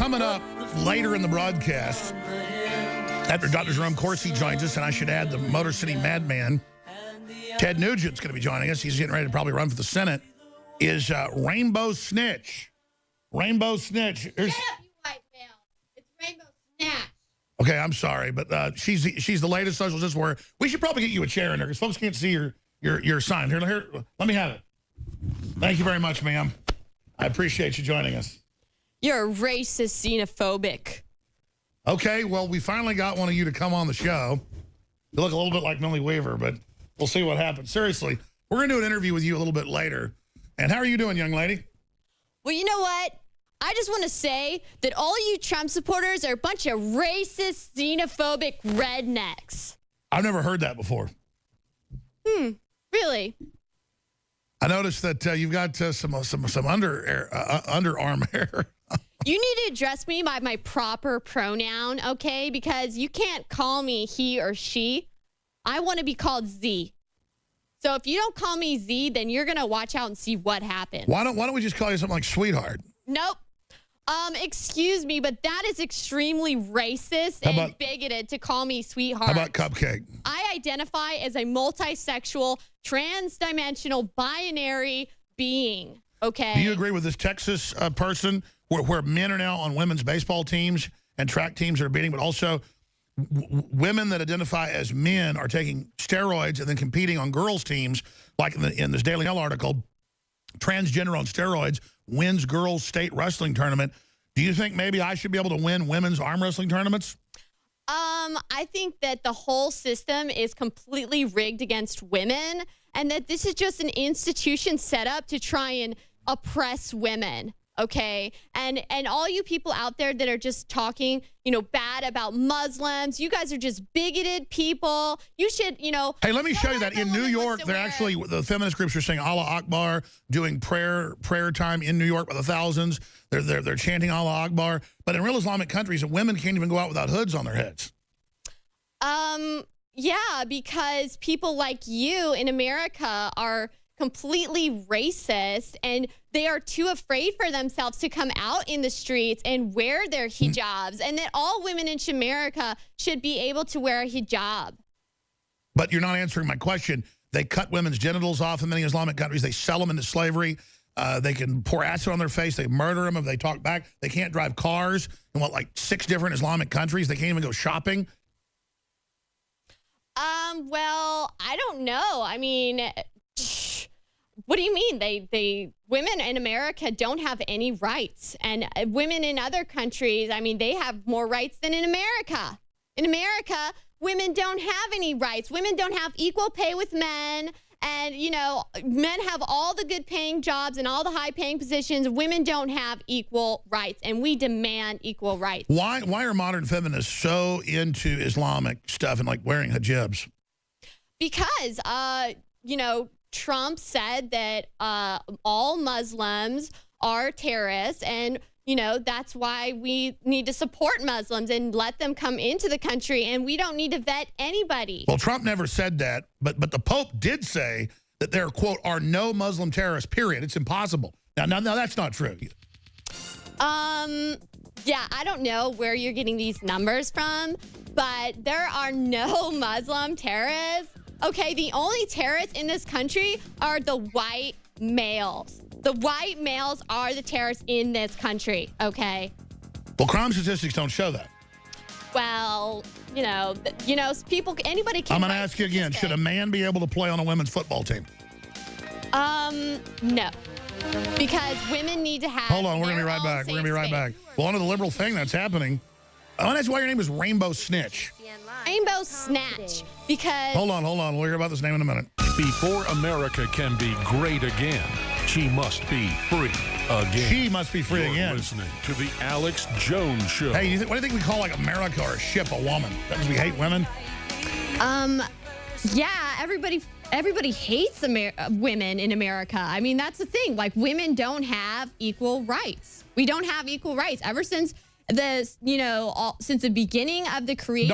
coming up later in the broadcast, after Dr. Jerome Corsi joins us, and I should add the Motor City madman, Ted Nugent's going to be joining us. He's getting ready to probably run for the Senate, is Rainbow Snitch. Rainbow Snitch. Shut up, you white male. It's Rainbow Snatch. Okay, I'm sorry, but she's the latest social justice warrior. We should probably get you a chair in there because folks can't see your sign. Here, let me have it. Thank you very much, ma'am. I appreciate you joining us. You're racist, xenophobic. Okay, well, we finally got one of you to come on the show. You look a little bit like Millie Weaver, but we'll see what happens. Seriously, we're going to do an interview with you a little bit later. And how are you doing, young lady? Well, you know what? I just want to say that all you Trump supporters are a bunch of racist, xenophobic rednecks. I've never heard that before. Really? I noticed that you've got some underarm hair. You need to address me by my proper pronoun, okay? Because you can't call me he or she. I want to be called Z. So if you don't call me Z, then you're going to watch out and see what happens. Why don't we just call you something like sweetheart? Nope. Excuse me, but that is extremely racist and bigoted to call me sweetheart. How about cupcake? I identify as a multisexual, trans-dimensional, binary being, okay? Do you agree with this Texas person where men are now on women's baseball teams and track teams are beating, but also women that identify as men are taking steroids and then competing on girls' teams, like in this Daily Mail article, transgender on steroids wins girls' state wrestling tournament. Do you think maybe I should be able to win women's arm wrestling tournaments? I think that the whole system is completely rigged against women and that this is just an institution set up to try and oppress women. Okay. And all you people out there that are just talking, bad about Muslims, you guys are just bigoted people. You should, Hey, let me show you that in New York, they're actually, the feminist groups are saying Allah Akbar, doing prayer time in New York by the thousands. They're chanting Allah Akbar. But in real Islamic countries, women can't even go out without hoods on their heads. Yeah, because people like you in America are completely racist and they are too afraid for themselves to come out in the streets and wear their hijabs, and that all women in America should be able to wear a hijab. But you're not answering my question. They cut women's genitals off in many Islamic countries. They sell them into slavery. They can pour acid on their face. They murder them if they talk back. They can't drive cars in like 6 different Islamic countries. They can't even go shopping. Well, I don't know. I mean, what do you mean? Women in America don't have any rights, and women in other countries, I mean, they have more rights than in America. In America, women don't have any rights. Women don't have equal pay with men, and men have all the good paying jobs and all the high paying positions. Women don't have equal rights, and we demand equal rights. Why are modern feminists so into Islamic stuff and like wearing hijabs? Because Trump said that all Muslims are terrorists, and that's why we need to support Muslims and let them come into the country, and we don't need to vet anybody. Well, Trump never said that, but the Pope did say that there, quote, are no Muslim terrorists, period. It's impossible. Now that's not true. Yeah, I don't know where you're getting these numbers from, but there are no Muslim terrorists. Okay, the only terrorists in this country are the white males. The white males are the terrorists in this country, okay? Well, crime statistics don't show that. Well, people, anybody can. I'm going to ask you again. Should a man be able to play on a women's football team? No. Because women need to have. Hold on, we're going to be right back. We're going to be right back. Well, under the liberal thing that's happening, I want to ask you why your name is Rainbow Snitch. Rainbow Snatch, because... Hold on. We'll hear about this name in a minute. Before America can be great again, she must be free again. She must be free again. Listening to the Alex Jones Show. Hey, what do you think we call like America or a ship a woman? Because we hate women? Yeah, everybody hates women in America. I mean, that's the thing. Like, women don't have equal rights. We don't have equal rights ever since... since the beginning of the creation.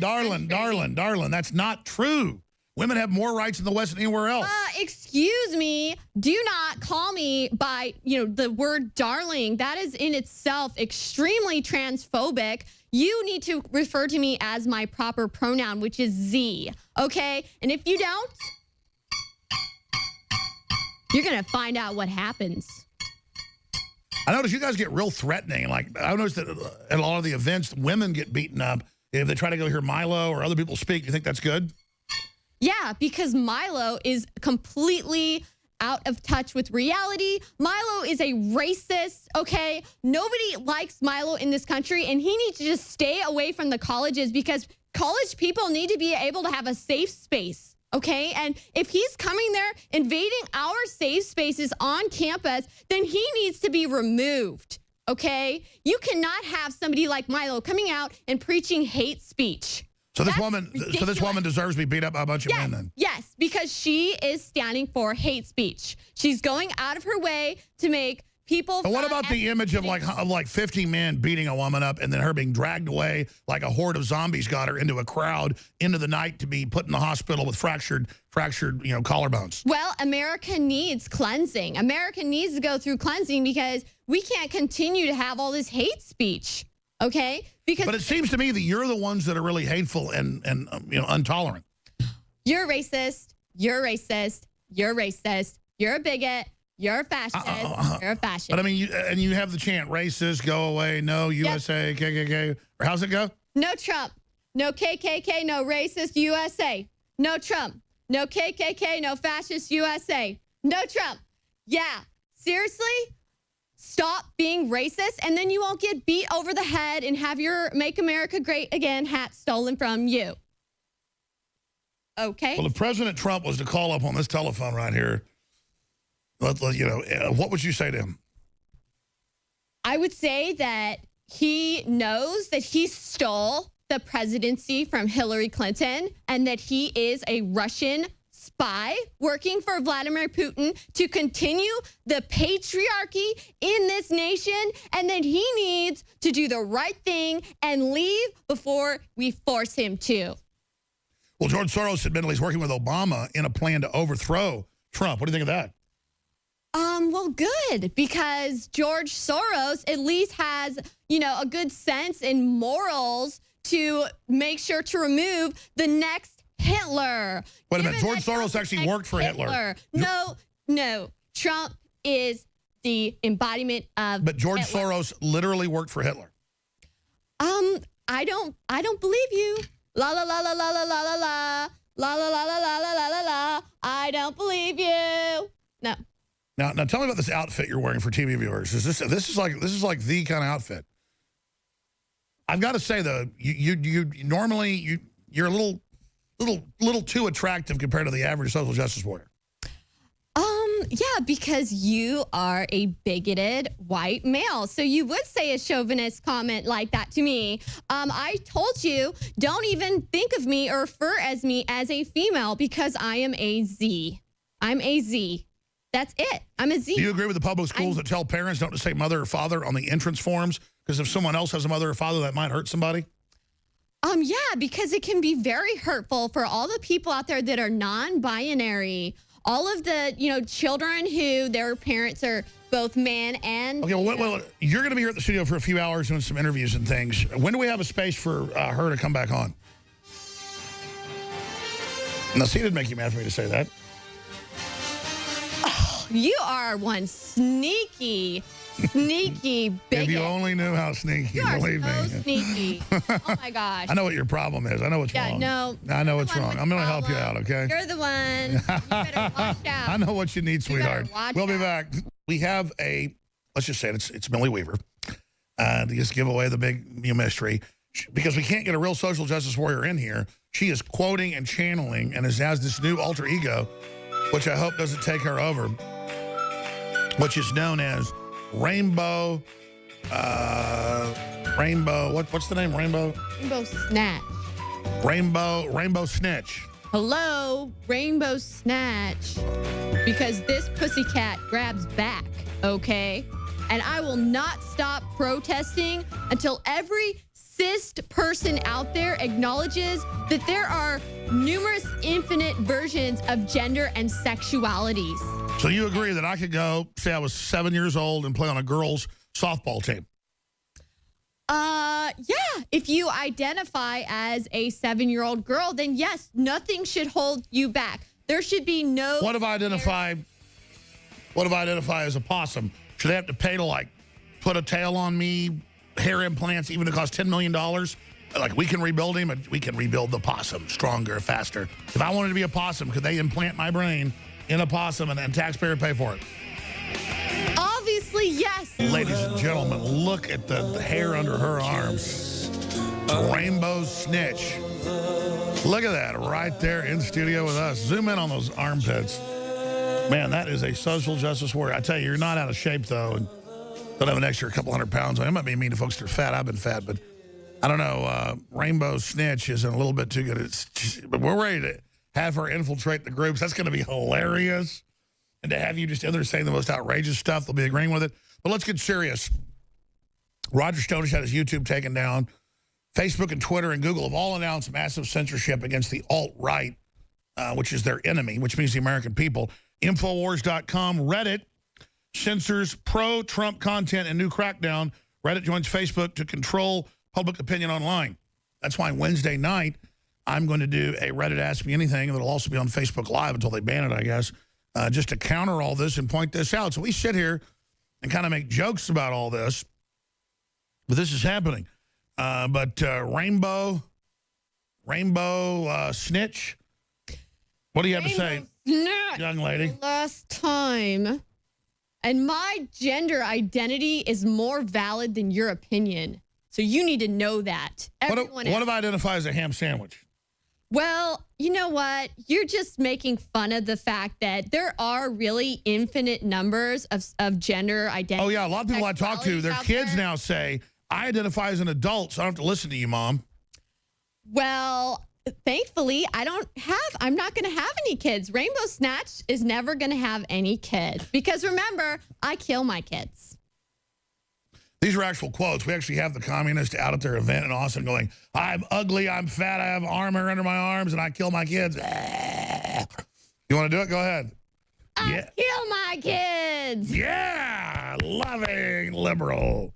Darling, that's not true. Women have more rights in the West than anywhere else. Excuse excuse me, do not call me by, the word darling. That is in itself extremely transphobic. You need to refer to me as my proper pronoun, which is Z, okay? And if you don't, you're going to find out what happens. I notice you guys get real threatening. Like, I noticed that at a lot of the events, women get beaten up if they try to go hear Milo or other people speak. You think that's good? Yeah, because Milo is completely out of touch with reality. Milo is a racist, okay? Nobody likes Milo in this country, and he needs to just stay away from the colleges because college people need to be able to have a safe space. Okay, and if he's coming there invading our safe spaces on campus, then he needs to be removed. Okay, you cannot have somebody like Milo coming out and preaching hate speech. So this woman deserves to be beat up by a bunch of men then? Yes, because she is standing for hate speech. She's going out of her way to make people. But what about the image of like 50 men beating a woman up and then her being dragged away like a horde of zombies got her into a crowd into the night to be put in the hospital with fractured collarbones? Well, America needs cleansing. America needs to go through cleansing because we can't continue to have all this hate speech. Okay? But it seems to me that you're the ones that are really hateful and intolerant. You're racist. You're racist. You're racist. You're a bigot. You're a fascist. You're a fascist. But I mean, you have the chant, racist, go away, no USA, KKK. Or how's it go? No Trump. No KKK, no racist USA. No Trump. No KKK, no fascist USA. No Trump. Yeah. Seriously? Stop being racist, and then you won't get beat over the head and have your Make America Great Again hat stolen from you. Okay? Well, if President Trump was to call up on this telephone right here, what would you say to him? I would say that he knows that he stole the presidency from Hillary Clinton and that he is a Russian spy working for Vladimir Putin to continue the patriarchy in this nation, and that he needs to do the right thing and leave before we force him to. Well, George Soros admitted he's working with Obama in a plan to overthrow Trump. What do you think of that? Well, good, because George Soros at least has, a good sense and morals to make sure to remove the next Hitler. Wait a minute, George Soros actually worked for Hitler. No. Trump is the embodiment of But George Hitler. Soros literally worked for Hitler. I don't believe you. La la la la la la la la la. La la la la la la la la la. I don't believe you. No. Now tell me about this outfit you're wearing for TV viewers. This is like the kind of outfit. I've got to say though, you normally you're a little too attractive compared to the average social justice warrior. Yeah, because you are a bigoted white male. So you would say a chauvinist comment like that to me. I told you, don't even think of me or refer as me as a female because I am a Z. I'm a Z. That's it. I'm a Z. Do you agree with the public schools that tell parents don't to say mother or father on the entrance forms? Because if someone else has a mother or father, that might hurt somebody? Yeah, because it can be very hurtful for all the people out there that are non-binary. All of the, children who their parents are both man and... Okay, well, you're going to be here at the studio for a few hours doing some interviews and things. When do we have a space for her to come back on? Now, see, it didn't make you mad for me to say that. Oh, you are one sneaky bigot. If you only knew how sneaky, believe me. Sneaky. Oh, my gosh. I know what your problem is. I know what's wrong. No. I know what's wrong. I'm going to help you out, okay? You're the one. You better watch out. I know what you need, sweetheart. We'll be back. We have let's just say it's Millie Weaver. To just give away the big mystery. Because we can't get a real social justice warrior in here. She is quoting and channeling and has this new alter ego, which I hope doesn't take her over, which is known as Rainbow, what's the name? Rainbow Snatch. Rainbow Snatch. Hello, Rainbow Snatch. Because this pussycat grabs back, okay? And I will not stop protesting until every cis person out there acknowledges that there are numerous infinite versions of gender and sexualities. So you agree that I could go, say I was 7 years old and play on a girls' softball team? Yeah. If you identify as a 7-year-old girl, then yes, nothing should hold you back. There should be no... What if I identify as a possum? Should they have to pay to, like, put a tail on me, hair implants, even if it costs $10 million? Like, we can rebuild him, and we can rebuild the possum stronger, faster. If I wanted to be a possum, could they implant my brain in a possum and taxpayer pay for it? Obviously, yes. Ladies and gentlemen, look at the hair under her arms. Rainbow Snitch. Look at that right there in studio with us. Zoom in on those armpits. Man, that is a social justice warrior. I tell you, you're not out of shape, though, and don't have an extra couple 100 pounds. I might be mean to folks that are fat. I've been fat, but I don't know. Rainbow Snitch isn't a little bit too good. But we're ready to have her infiltrate the groups. That's going to be hilarious. And to have you just in there saying the most outrageous stuff, they'll be agreeing with it. But let's get serious. Roger Stone has had his YouTube taken down. Facebook and Twitter and Google have all announced massive censorship against the alt-right, which is their enemy, which means the American people. Infowars.com, Reddit censors pro-Trump content and new crackdown. Reddit joins Facebook to control public opinion online. That's why Wednesday night I'm going to do a Reddit Ask Me Anything, and it'll also be on Facebook Live until they ban it, I guess, just to counter all this and point this out. So we sit here and kind of make jokes about all this, but this is happening. Rainbow Snitch, what do you have to say, young lady? Last time. And my gender identity is more valid than your opinion. So you need to know that. What if I identify as a ham sandwich? Well, you know what? You're just making fun of the fact that there are really infinite numbers of gender identity. Oh, yeah. A lot of people I talk to, their kids now say, I identify as an adult, so I don't have to listen to you, Mom. Well, thankfully, I'm not going to have any kids. Rainbow Snatch is never going to have any kids. Because remember, I kill my kids. These are actual quotes. We actually have the communist out at their event in Austin going, I'm ugly, I'm fat, I have armor under my arms, and I kill my kids. You want to do it? Go ahead. I kill my kids. Yeah, loving liberal.